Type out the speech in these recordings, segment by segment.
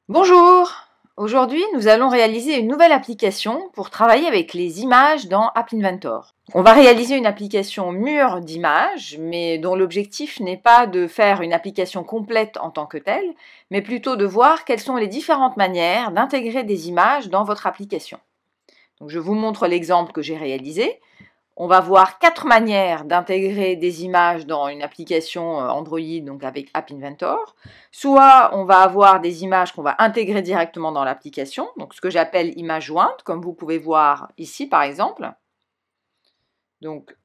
Bonjour! Aujourd'hui, nous allons réaliser une nouvelle application pour travailler avec les images dans App Inventor. On va réaliser une application mûre d'images, mais dont l'objectif n'est pas de faire une application complète en tant que telle, mais plutôt de voir quelles sont les différentes manières d'intégrer des images dans votre application. Donc, je vous montre l'exemple que j'ai réalisé. On va voir 4 manières d'intégrer des images dans une application Android, donc avec App Inventor. Soit on va avoir des images qu'on va intégrer directement dans l'application, donc ce que j'appelle images jointes, comme vous pouvez voir ici par exemple. Donc,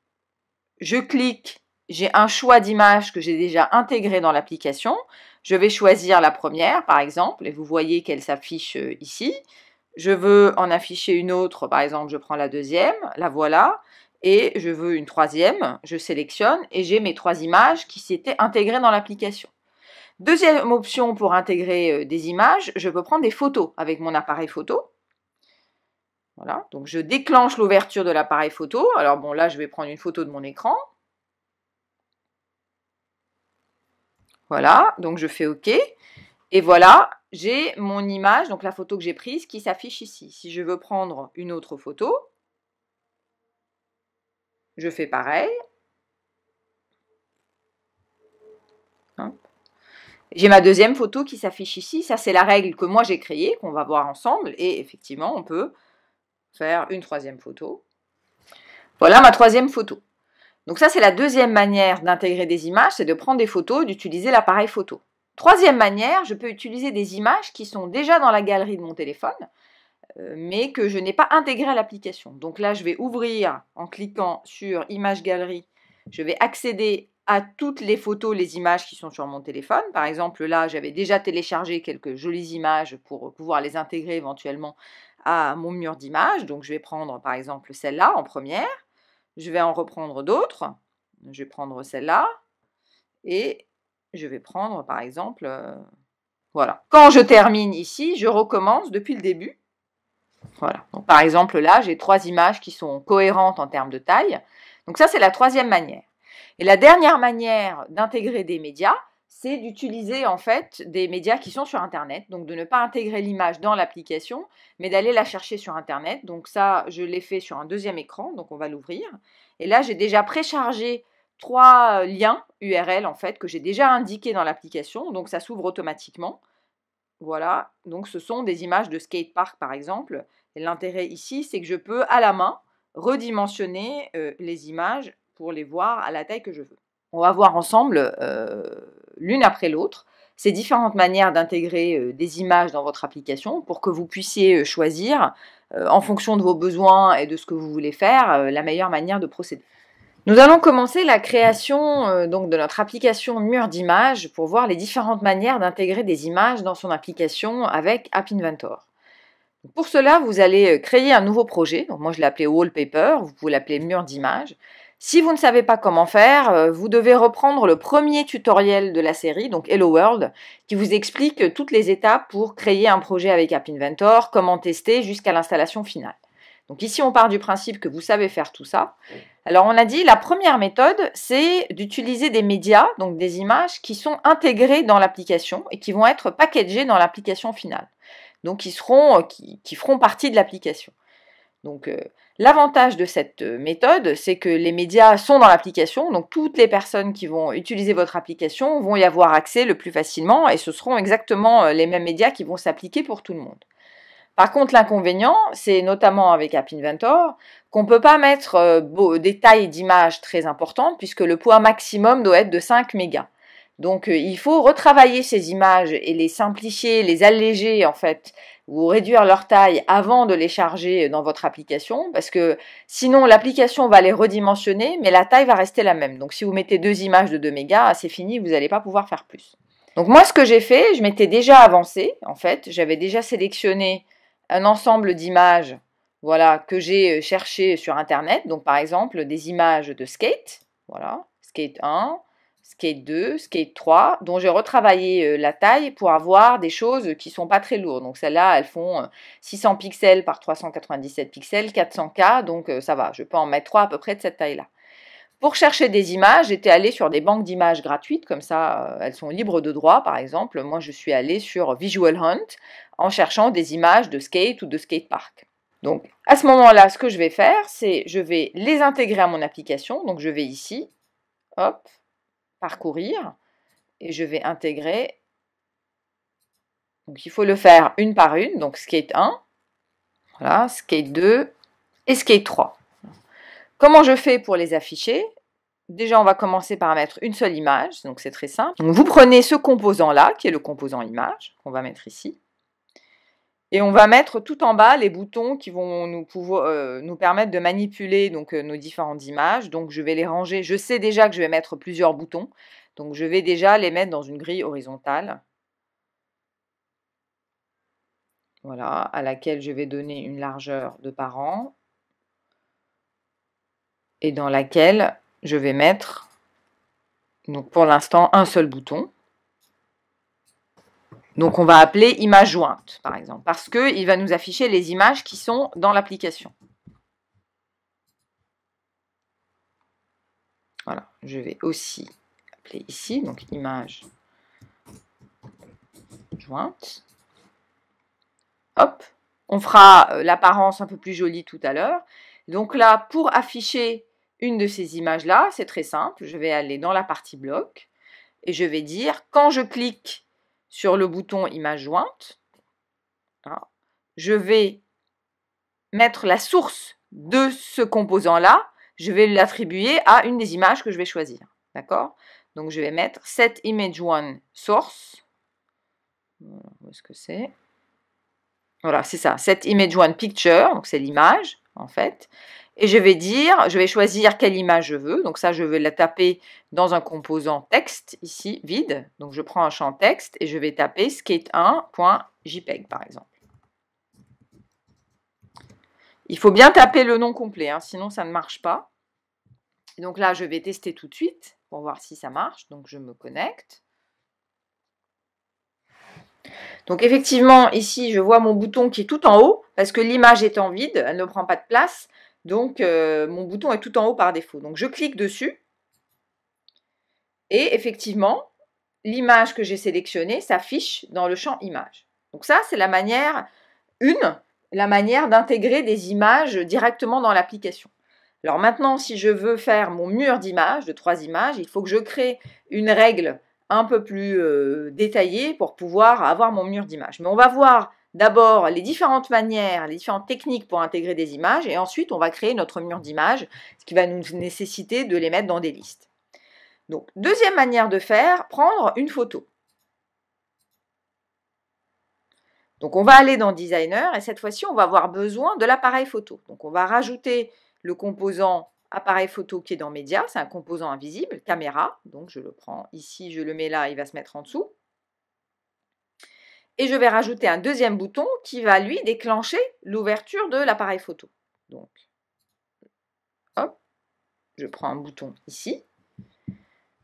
je clique, j'ai un choix d'images que j'ai déjà intégré dans l'application. Je vais choisir la première par exemple, et vous voyez qu'elle s'affiche ici. Je veux en afficher une autre, par exemple je prends la deuxième, la voilà. Et je veux une troisième, je sélectionne et j'ai mes 3 images qui s'étaient intégrées dans l'application. Deuxième option pour intégrer des images, je peux prendre des photos avec mon appareil photo. Voilà, donc je déclenche l'ouverture de l'appareil photo. Alors bon, là je vais prendre une photo de mon écran. Voilà, donc je fais OK. Et voilà, j'ai mon image, donc la photo que j'ai prise, qui s'affiche ici. Si je veux prendre une autre photo, je fais pareil. J'ai ma deuxième photo qui s'affiche ici. Ça, c'est la règle que moi j'ai créée, qu'on va voir ensemble. Et effectivement, on peut faire une troisième photo. Voilà ma troisième photo. Donc ça, c'est la deuxième manière d'intégrer des images, c'est de prendre des photos, d'utiliser l'appareil photo. Troisième manière, je peux utiliser des images qui sont déjà dans la galerie de mon téléphone, mais que je n'ai pas intégrées à l'application. Donc là, je vais ouvrir en cliquant sur Image Galerie. Je vais accéder à toutes les photos, les images qui sont sur mon téléphone. Par exemple, là, j'avais déjà téléchargé quelques jolies images pour pouvoir les intégrer éventuellement à mon mur d'images. Donc, je vais prendre, par exemple, celle-là en première. Je vais en reprendre d'autres. Je vais prendre celle-là. Et je vais prendre, par exemple, voilà. Quand je termine ici, je recommence depuis le début. Voilà. Donc, par exemple, là, j'ai 3 images qui sont cohérentes en termes de taille. Donc, ça, c'est la troisième manière. Et la dernière manière d'intégrer des médias, c'est d'utiliser en fait des médias qui sont sur Internet. Donc, de ne pas intégrer l'image dans l'application, mais d'aller la chercher sur Internet. Donc, ça, je l'ai fait sur un deuxième écran. Donc, on va l'ouvrir. Et là, j'ai déjà préchargé 3 liens URL en fait que j'ai déjà indiqués dans l'application. Donc, ça s'ouvre automatiquement. Voilà, donc ce sont des images de skatepark par exemple. Et l'intérêt ici, c'est que je peux à la main redimensionner les images pour les voir à la taille que je veux. On va voir ensemble, l'une après l'autre, ces différentes manières d'intégrer des images dans votre application pour que vous puissiez choisir, en fonction de vos besoins et de ce que vous voulez faire, la meilleure manière de procéder. Nous allons commencer la création donc de notre application mur d'images pour voir les différentes manières d'intégrer des images dans son application avec App Inventor. Pour cela, vous allez créer un nouveau projet. Donc moi, je l'ai appelé Wallpaper, vous pouvez l'appeler mur d'images. Si vous ne savez pas comment faire, vous devez reprendre le premier tutoriel de la série, donc Hello World, qui vous explique toutes les étapes pour créer un projet avec App Inventor, comment tester jusqu'à l'installation finale. Donc ici, on part du principe que vous savez faire tout ça. Alors, on a dit, la première méthode, c'est d'utiliser des médias, donc des images, qui sont intégrées dans l'application et qui vont être packagées dans l'application finale. Donc, qui feront partie de l'application. Donc, l'avantage de cette méthode, c'est que les médias sont dans l'application, donc toutes les personnes qui vont utiliser votre application vont y avoir accès le plus facilement et ce seront exactement les mêmes médias qui vont s'appliquer pour tout le monde. Par contre, l'inconvénient, c'est notamment avec App Inventor, qu'on ne peut pas mettre des tailles d'images très importantes puisque le poids maximum doit être de 5 mégas. Donc, il faut retravailler ces images et les simplifier, les alléger en fait, ou réduire leur taille avant de les charger dans votre application parce que sinon l'application va les redimensionner mais la taille va rester la même. Donc, si vous mettez 2 images de 2 mégas, c'est fini, vous n'allez pas pouvoir faire plus. Donc, moi, ce que j'ai fait, je m'étais déjà avancé en fait, j'avais déjà sélectionné un ensemble d'images voilà, que j'ai cherché sur Internet. Donc, par exemple, des images de skate. Voilà, skate 1, skate 2, skate 3, dont j'ai retravaillé la taille pour avoir des choses qui ne sont pas très lourdes. Donc, celles-là, elles font 600 pixels par 397 pixels, 400K. Donc, ça va, je peux en mettre 3 à peu près de cette taille-là. Pour chercher des images, j'étais allée sur des banques d'images gratuites, comme ça, elles sont libres de droit, par exemple. Moi, je suis allée sur Visual Hunt en cherchant des images de skate ou de skatepark. Donc, à ce moment-là, ce que je vais faire, c'est je vais les intégrer à mon application. Donc, je vais ici, hop, parcourir, et je vais intégrer. Donc, il faut le faire une par une. Donc, skate 1, voilà, skate 2 et skate 3. Comment je fais pour les afficher? Déjà, on va commencer par mettre une seule image, donc c'est très simple. Donc, vous prenez ce composant-là, qui est le composant image, qu'on va mettre ici, et on va mettre tout en bas les boutons qui vont nous permettre de manipuler donc, nos différentes images. Donc, je vais les ranger. Je sais déjà que je vais mettre plusieurs boutons, donc je vais déjà les mettre dans une grille horizontale. Voilà, à laquelle je vais donner une largeur de par an, et dans laquelle je vais mettre, donc pour l'instant, un seul bouton. Donc on va appeler image jointe, par exemple, parce qu'il va nous afficher les images qui sont dans l'application. Voilà, je vais aussi appeler ici, donc image jointe. Hop, on fera l'apparence un peu plus jolie tout à l'heure. Donc là, pour afficher une de ces images-là, c'est très simple. Je vais aller dans la partie bloc et je vais dire, quand je clique sur le bouton image jointe, je vais mettre la source de ce composant-là, je vais l'attribuer à une des images que je vais choisir. D'accord? Donc je vais mettre set image one source. Voilà, où est-ce que c'est? Voilà, c'est ça, set image one picture, donc c'est l'image en fait. Et je vais choisir quelle image je veux. Donc ça, je vais la taper dans un composant texte, ici, vide. Donc je prends un champ texte et je vais taper skate1.jpg par exemple. Il faut bien taper le nom complet, hein, sinon ça ne marche pas. Et donc là, je vais tester tout de suite pour voir si ça marche. Donc je me connecte. Donc effectivement, ici, je vois mon bouton qui est tout en haut, parce que l'image étant vide, elle ne prend pas de place. Donc, mon bouton est tout en haut par défaut. Donc, je clique dessus. Et effectivement, l'image que j'ai sélectionnée s'affiche dans le champ image. Donc ça, c'est la manière d'intégrer des images directement dans l'application. Alors maintenant, si je veux faire mon mur d'images, de 3 images, il faut que je crée une règle un peu plus détaillée pour pouvoir avoir mon mur d'images. Mais on va voir d'abord les différentes manières, les différentes techniques pour intégrer des images, et ensuite on va créer notre mur d'images, ce qui va nous nécessiter de les mettre dans des listes. Donc, deuxième manière de faire, prendre une photo. Donc, on va aller dans Designer, et cette fois-ci, on va avoir besoin de l'appareil photo. Donc, on va rajouter le composant appareil photo qui est dans Média, c'est un composant invisible, caméra, donc je le prends ici, je le mets là, il va se mettre en dessous. Et je vais rajouter un deuxième bouton qui va, lui, déclencher l'ouverture de l'appareil photo. Donc, hop, je prends un bouton ici,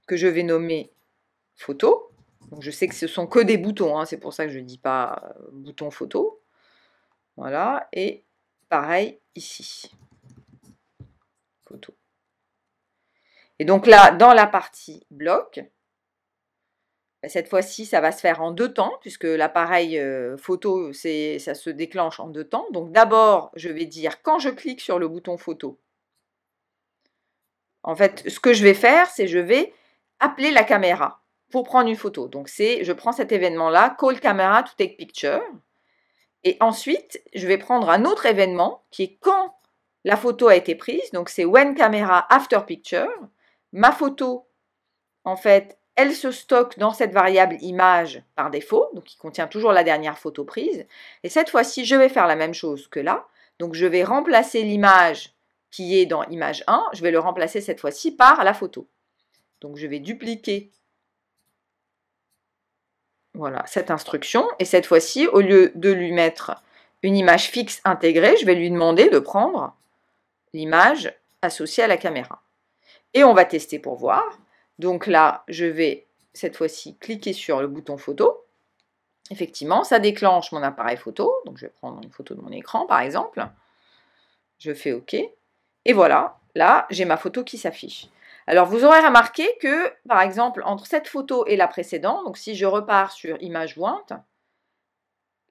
que je vais nommer photo. Donc, je sais que ce sont que des boutons, hein, c'est pour ça que je ne dis pas bouton photo. Voilà, et pareil ici. Photo. Et donc là, dans la partie bloc, cette fois-ci, ça va se faire en 2 temps, puisque l'appareil photo, ça se déclenche en 2 temps. Donc d'abord, je vais dire, quand je clique sur le bouton photo, en fait, ce que je vais faire, c'est je vais appeler la caméra pour prendre une photo. Donc je prends cet événement-là, call camera to take picture. Et ensuite, je vais prendre un autre événement qui est quand la photo a été prise. Donc c'est when camera after picture. Ma photo, en fait, elle se stocke dans cette variable image par défaut, donc qui contient toujours la dernière photo prise. Et cette fois-ci, je vais faire la même chose que là. Donc je vais remplacer l'image qui est dans image 1, je vais le remplacer cette fois-ci par la photo. Donc je vais dupliquer voilà, cette instruction. Et cette fois-ci, au lieu de lui mettre une image fixe intégrée, je vais lui demander de prendre l'image associée à la caméra. Et on va tester pour voir. Donc là, je vais cette fois-ci cliquer sur le bouton photo. Effectivement, ça déclenche mon appareil photo. Donc je vais prendre une photo de mon écran par exemple. Je fais OK. Et voilà, là, j'ai ma photo qui s'affiche. Alors, vous aurez remarqué que, par exemple, entre cette photo et la précédente, donc si je repars sur image jointe,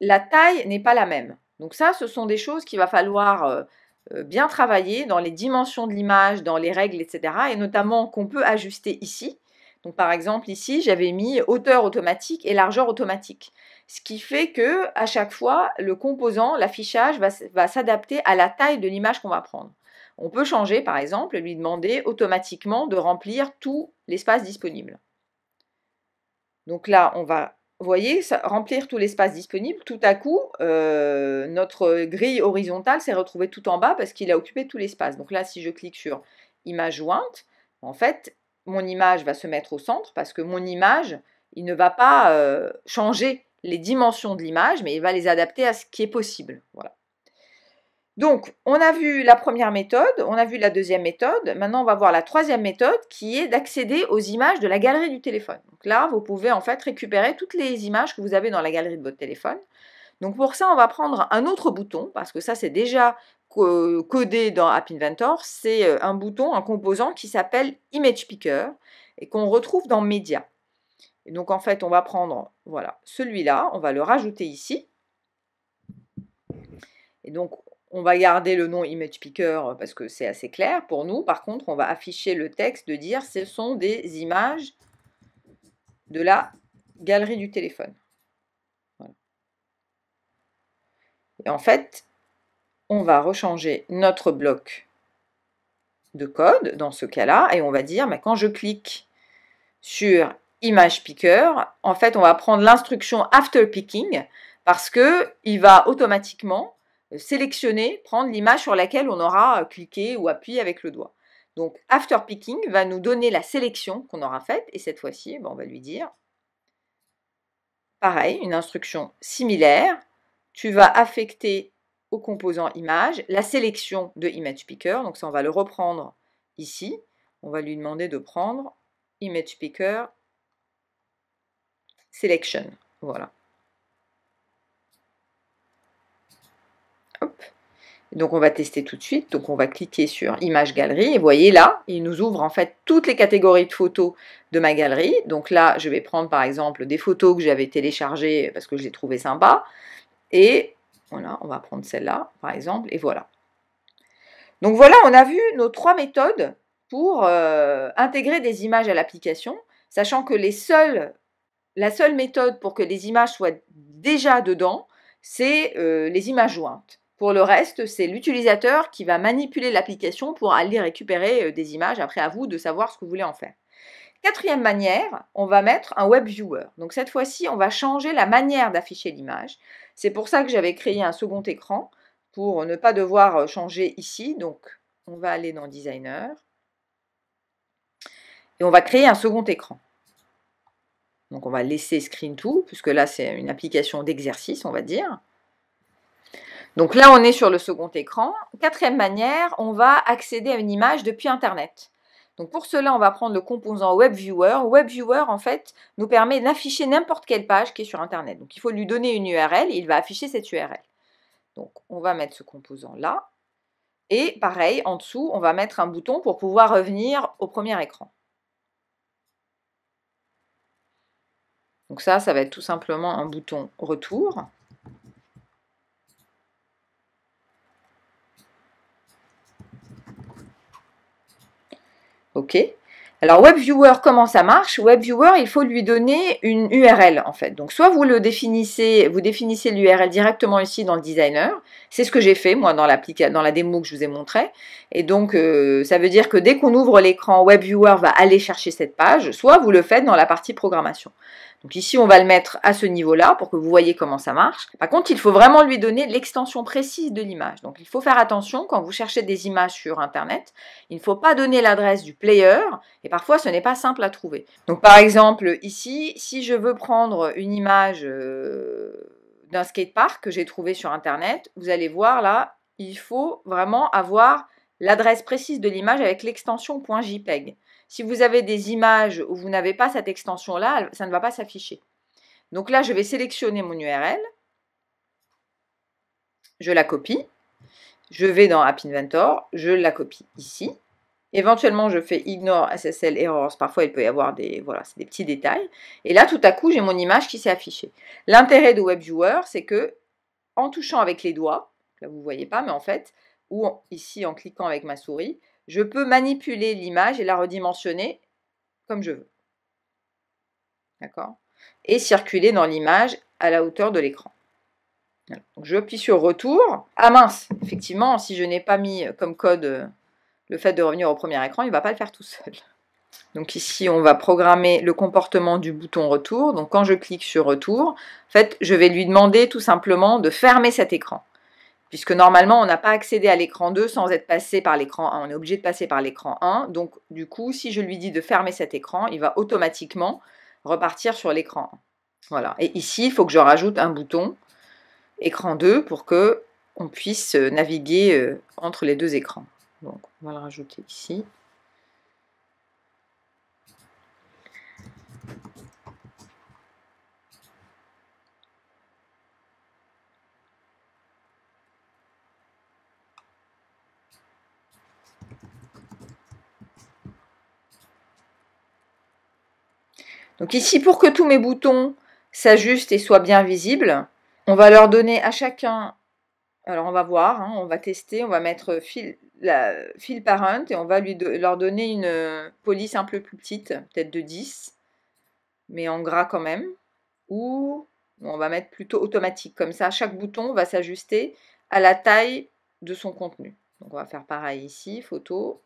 la taille n'est pas la même. Donc ça, ce sont des choses qu'il va falloir bien travailler dans les dimensions de l'image, dans les règles, etc. Et notamment qu'on peut ajuster ici. Donc par exemple, ici, j'avais mis hauteur automatique et largeur automatique. Ce qui fait que à chaque fois, le composant, l'affichage va s'adapter à la taille de l'image qu'on va prendre. On peut changer, par exemple, et lui demander automatiquement de remplir tout l'espace disponible. Donc là, on va, vous voyez, remplir tout l'espace disponible. Tout à coup, notre grille horizontale s'est retrouvée tout en bas parce qu'il a occupé tout l'espace. Donc là, si je clique sur image jointe, en fait, mon image va se mettre au centre parce que mon image, il ne va pas changer les dimensions de l'image, mais il va les adapter à ce qui est possible. Voilà. Donc, on a vu la première méthode, on a vu la deuxième méthode. Maintenant, on va voir la troisième méthode qui est d'accéder aux images de la galerie du téléphone. Donc là, vous pouvez en fait récupérer toutes les images que vous avez dans la galerie de votre téléphone. Donc pour ça, on va prendre un autre bouton, parce que ça, c'est déjà codé dans App Inventor. C'est un bouton, un composant qui s'appelle Image Picker et qu'on retrouve dans Média. Et donc en fait, on va prendre voilà, celui-là, on va le rajouter ici. Et donc, on va garder le nom Image Picker parce que c'est assez clair pour nous. Par contre, on va afficher le texte de dire ce sont des images de la galerie du téléphone. Voilà. Et en fait, on va rechanger notre bloc de code dans ce cas-là et on va dire, mais quand je clique sur Image Picker, en fait, on va prendre l'instruction After Picking parce qu'il va automatiquement sélectionner, prendre l'image sur laquelle on aura cliqué ou appuyé avec le doigt. Donc, After Picking va nous donner la sélection qu'on aura faite, et cette fois-ci, on va lui dire, pareil, une instruction similaire, tu vas affecter au composant image la sélection de Image Picker, donc ça on va le reprendre ici, on va lui demander de prendre Image Picker Selection, voilà. Hop. Donc on va tester tout de suite, donc on va cliquer sur Image Galerie, et vous voyez là, il nous ouvre en fait toutes les catégories de photos de ma galerie. Donc là, je vais prendre par exemple des photos que j'avais téléchargées parce que je les trouvais sympas, et voilà, on va prendre celle-là par exemple, et voilà. Donc voilà, on a vu nos trois méthodes pour intégrer des images à l'application, sachant que la seule méthode pour que les images soient déjà dedans, c'est les images jointes. Pour le reste, c'est l'utilisateur qui va manipuler l'application pour aller récupérer des images. Après, à vous de savoir ce que vous voulez en faire. Quatrième manière, on va mettre un web viewer. Donc cette fois-ci, on va changer la manière d'afficher l'image. C'est pour ça que j'avais créé un second écran, pour ne pas devoir changer ici. Donc, on va aller dans Designer. Et on va créer un second écran. Donc, on va laisser Screen To, puisque là, c'est une application d'exercice, on va dire. Donc là, on est sur le second écran. Quatrième manière, on va accéder à une image depuis Internet. Donc pour cela, on va prendre le composant Web Viewer. Web Viewer, en fait, nous permet d'afficher n'importe quelle page qui est sur Internet. Donc il faut lui donner une URL et il va afficher cette URL. Donc on va mettre ce composant là. Et pareil, en dessous, on va mettre un bouton pour pouvoir revenir au premier écran. Donc ça va être tout simplement un bouton retour. OK. Alors, WebViewer, comment ça marche? WebViewer, il faut lui donner une URL, en fait. Donc, soit vous définissez l'URL directement ici dans le designer. C'est ce que j'ai fait, moi, dans la démo que je vous ai montré. Et donc, ça veut dire que dès qu'on ouvre l'écran, WebViewer va aller chercher cette page, soit vous le faites dans la partie programmation. Donc ici, on va le mettre à ce niveau-là pour que vous voyez comment ça marche. Par contre, il faut vraiment lui donner l'extension précise de l'image. Donc il faut faire attention quand vous cherchez des images sur Internet. Il ne faut pas donner l'adresse du player et parfois ce n'est pas simple à trouver. Donc par exemple, ici, si je veux prendre une image d'un skatepark que j'ai trouvé sur Internet, vous allez voir là, il faut vraiment avoir l'adresse précise de l'image avec l'extension .jpeg. Si vous avez des images où vous n'avez pas cette extension-là, ça ne va pas s'afficher. Donc là, je vais sélectionner mon URL. Je la copie. Je vais dans App Inventor. Je la copie ici. Éventuellement, je fais Ignore SSL Errors. Parfois, il peut y avoir des, voilà, c'est des petits détails. Et là, tout à coup, j'ai mon image qui s'est affichée. L'intérêt de WebViewer, c'est que en touchant avec les doigts, là vous ne voyez pas, mais en fait, ou ici en cliquant avec ma souris, je peux manipuler l'image et la redimensionner comme je veux. D'accord? Et circuler dans l'image à la hauteur de l'écran. Donc je appuie sur Retour. Ah mince, effectivement, si je n'ai pas mis comme code le fait de revenir au premier écran, il ne va pas le faire tout seul. Donc ici, on va programmer le comportement du bouton Retour. Donc quand je clique sur Retour, en fait, je vais lui demander tout simplement de fermer cet écran. Puisque normalement, on n'a pas accédé à l'écran 2 sans être passé par l'écran 1. On est obligé de passer par l'écran 1. Donc du coup, si je lui dis de fermer cet écran, il va automatiquement repartir sur l'écran 1. Voilà. Et ici, il faut que je rajoute un bouton écran 2 pour que on puisse naviguer entre les deux écrans. Donc on va le rajouter ici. Donc ici, pour que tous mes boutons s'ajustent et soient bien visibles, on va leur donner à chacun, alors on va voir, hein, on va tester, on va mettre fill parent et on va leur donner une police un peu plus petite, peut-être de 10, mais en gras quand même, ou on va mettre plutôt automatique, comme ça chaque bouton va s'ajuster à la taille de son contenu. Donc on va faire pareil ici, photo,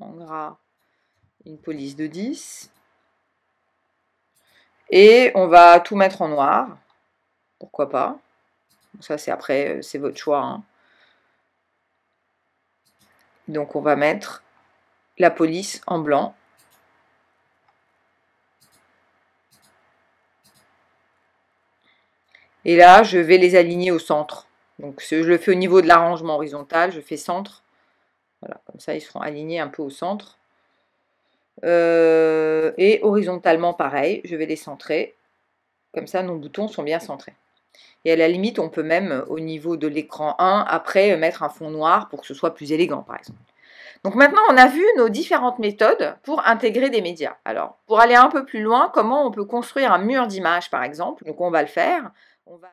en gras, une police de 10. Et on va tout mettre en noir, pourquoi pas. Ça c'est après, c'est votre choix. Hein. Donc on va mettre la police en blanc. Et là, je vais les aligner au centre. Donc je le fais au niveau de l'arrangement horizontal, je fais centre. Voilà, comme ça ils seront alignés un peu au centre. Et horizontalement pareil, je vais les centrer. Comme ça nos boutons sont bien centrés. Et à la limite, on peut même, au niveau de l'écran 1, après mettre un fond noir pour que ce soit plus élégant, par exemple. Donc maintenant, on a vu nos différentes méthodes pour intégrer des médias. Alors, pour aller un peu plus loin, comment on peut construire un mur d'image, par exemple? Donc on va le faire. On va